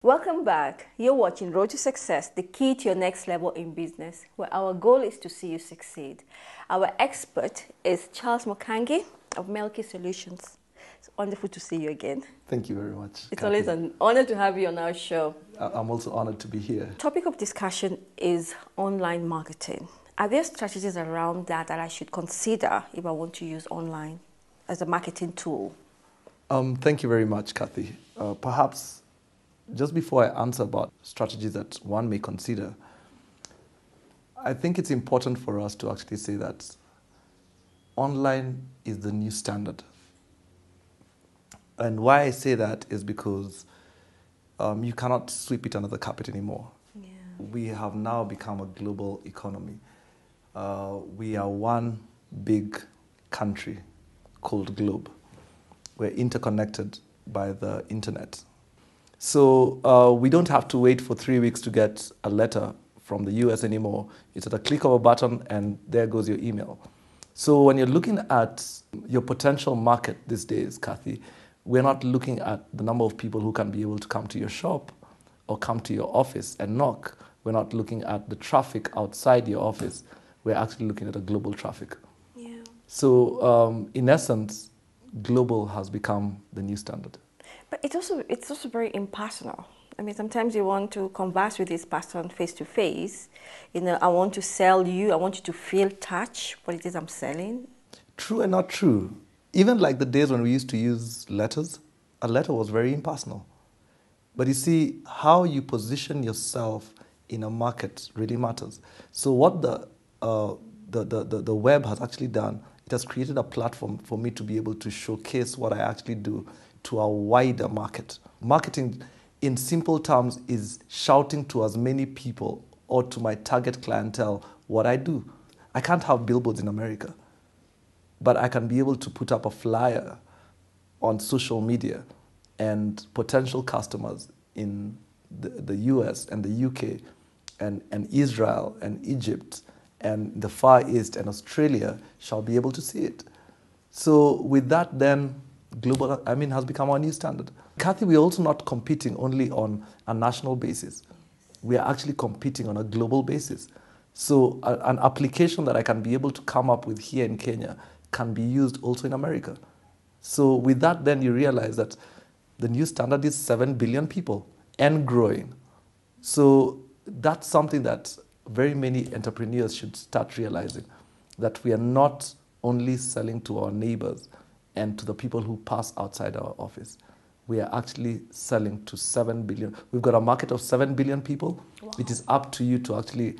Welcome back. You're watching Road to Success, the key to your next level in business, where our goal is to see you succeed. Our expert is Charles Mokangi of Melky Solutions. It's wonderful to see you again. Thank you very much. It's Kathy. always an honor to have you on our show. I'm also honored to be here. Topic of discussion is online marketing. Are there strategies around that I should consider if I want to use online as a marketing tool? Thank you very much, Kathy. Perhaps just before I answer about strategies that one may consider, I think it's important for us to actually say that online is the new standard. And why I say that is because you cannot sweep it under the carpet anymore. Yeah. We have now become a global economy. We are one big country called globe. We're interconnected by the internet. So we don't have to wait for 3 weeks to get a letter from the US anymore. It's at a click of a button and there goes your email. So when you're looking at your potential market these days, Kathy, we're not looking at the number of people who can be able to come to your shop or come to your office and knock. We're not looking at the traffic outside your office. We're actually looking at a global traffic. Yeah. So in essence, global has become the new standard. But it's also very impersonal. I mean, sometimes you want to converse with this person face to face. You know, I want to sell you. I want you to feel touch what it is I'm selling. True and not true. Even like the days when we used to use letters, a letter was very impersonal. But you see, how you position yourself in a market really matters. So what the web has actually done, it has created a platform for me to be able to showcase what I actually do to a wider market. Marketing, in simple terms, is shouting to as many people or to my target clientele what I do. I can't have billboards in America, but I can be able to put up a flyer on social media and potential customers in the US and the UK and Israel and Egypt and the Far East and Australia shall be able to see it. So with that then, global, has become our new standard. Kathy, we're also not competing only on a national basis. We are actually competing on a global basis. So an application that I can be able to come up with here in Kenya can be used also in America. So with that, then you realize that the new standard is 7 billion people and growing. So that's something that very many entrepreneurs should start realizing, that we are not only selling to our neighbors and to the people who pass outside our office. We are actually selling to 7 billion. We've got a market of 7 billion people. Wow. It is up to you to actually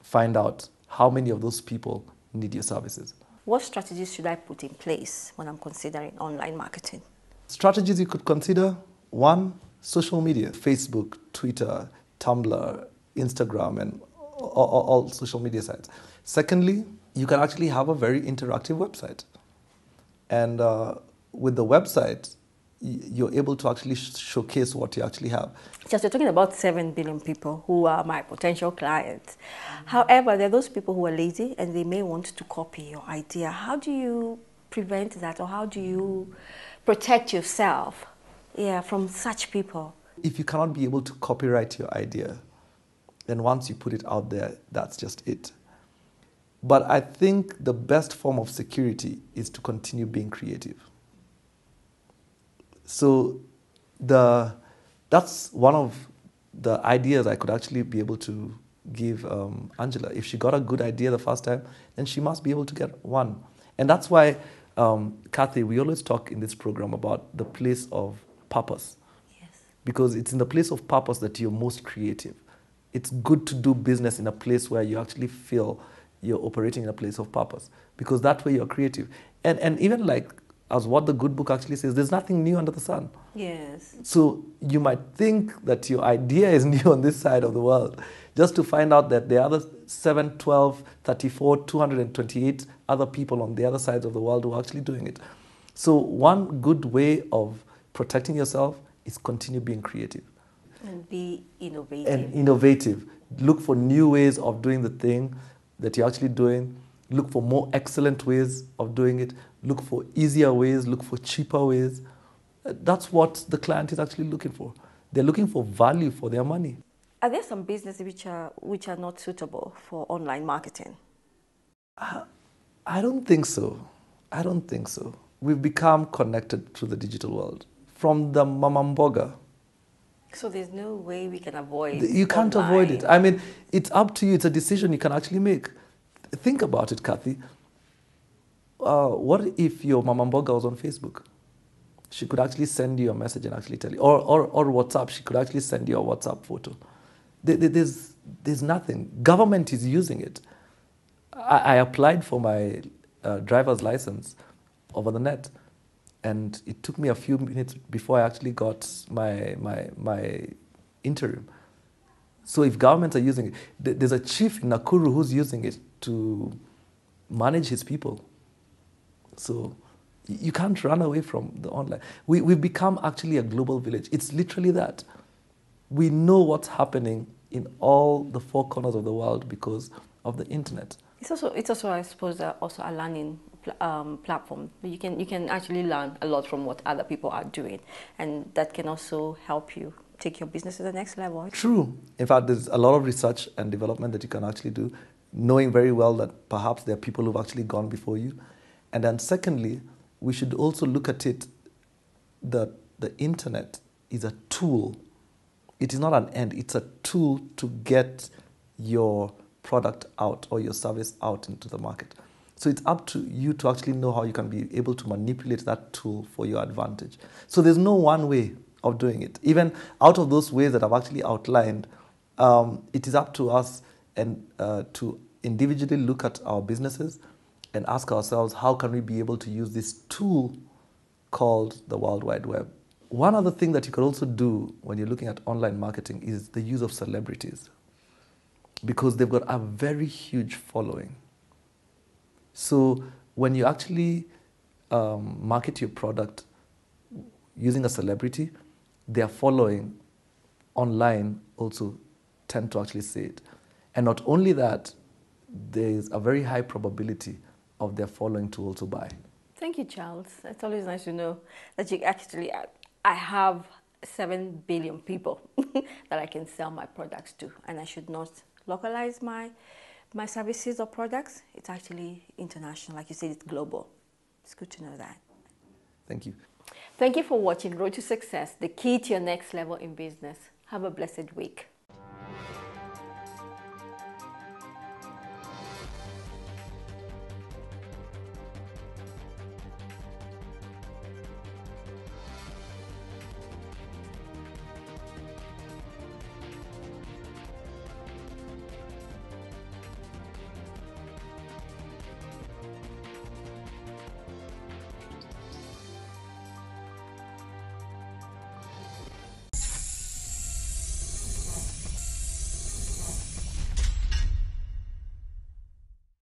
find out how many of those people need your services. What strategies should I put in place when I'm considering online marketing? Strategies you could consider: one, social media, Facebook, Twitter, Tumblr, Instagram, and all social media sites. Secondly, you can actually have a very interactive website. And with the website, you're able to actually showcase what you actually have. Just you're talking about 7 billion people who are my potential clients. However, there are those people who are lazy and they may want to copy your idea. How do you prevent that, or how do you protect yourself from such people? If you cannot be able to copyright your idea, then once you put it out there, that's just it. But I think the best form of security is to continue being creative. So that's one of the ideas I could actually be able to give Angela. If she got a good idea the first time, then she must be able to get one. And that's why, Kathy, we always talk in this program about the place of purpose. Yes. Because it's in the place of purpose that you're most creative. It's good to do business in a place where you actually feel you're operating in a place of purpose, because that way you're creative. And even like, as what the good book actually says, there's nothing new under the sun. Yes. So you might think that your idea is new on this side of the world, just to find out that there are other 7, 12, 34, 228 other people on the other sides of the world who are actually doing it. So one good way of protecting yourself is continue being creative. And be innovative. And innovative. Look for new ways of doing the thing that you're actually doing. Look for more excellent ways of doing it. Look for easier ways. Look for cheaper ways. That's what the client is actually looking for. They're looking for value for their money. Are there some businesses which are not suitable for online marketing? I don't think so. I don't think so. We've become connected to the digital world. From the mamamboga. So there's no way we can avoid You can't avoid it. I mean, it's up to you. It's a decision you can actually make. Think about it, Kathy. What if your mamamboga was on Facebook? She could actually send you a message and actually tell you. Or WhatsApp, she could actually send you a WhatsApp photo. There's nothing. Government is using it. I applied for my driver's license over the net, and it took me a few minutes before I actually got my interim. So if governments are using it, there's a chief in Nakuru who's using it to manage his people. So you can't run away from the online. We've become actually a global village. It's literally that. We know what's happening in all the four corners of the world because of the internet. It's also I suppose, also a learning platform. You can actually learn a lot from what other people are doing, and that can also help you take your business to the next level. True. In fact, there's a lot of research and development that you can actually do, knowing very well that perhaps there are people who've actually gone before you. And then secondly, we should also look at it that the internet is a tool. It is not an end. It's a tool to get your product out or your service out into the market. So it's up to you to actually know how you can be able to manipulate that tool for your advantage. So there's no one way of doing it. Even out of those ways that I've actually outlined, it is up to us and to individually look at our businesses and ask ourselves, how can we be able to use this tool called the World Wide Web? One other thing that you could also do when you're looking at online marketing is the use of celebrities, because they've got a very huge following. So when you actually market your product using a celebrity, their following online also tend to actually see it. And not only that, there's a very high probability of their following to also buy. Thank you, Charles. It's always nice to know that you actually, I have 7 billion people that I can sell my products to, and I should not localize my services or products. It's actually international. Like you said, it's global. It's good to know that. Thank you. Thank you for watching Road to Success, the key to your next level in business. Have a blessed week.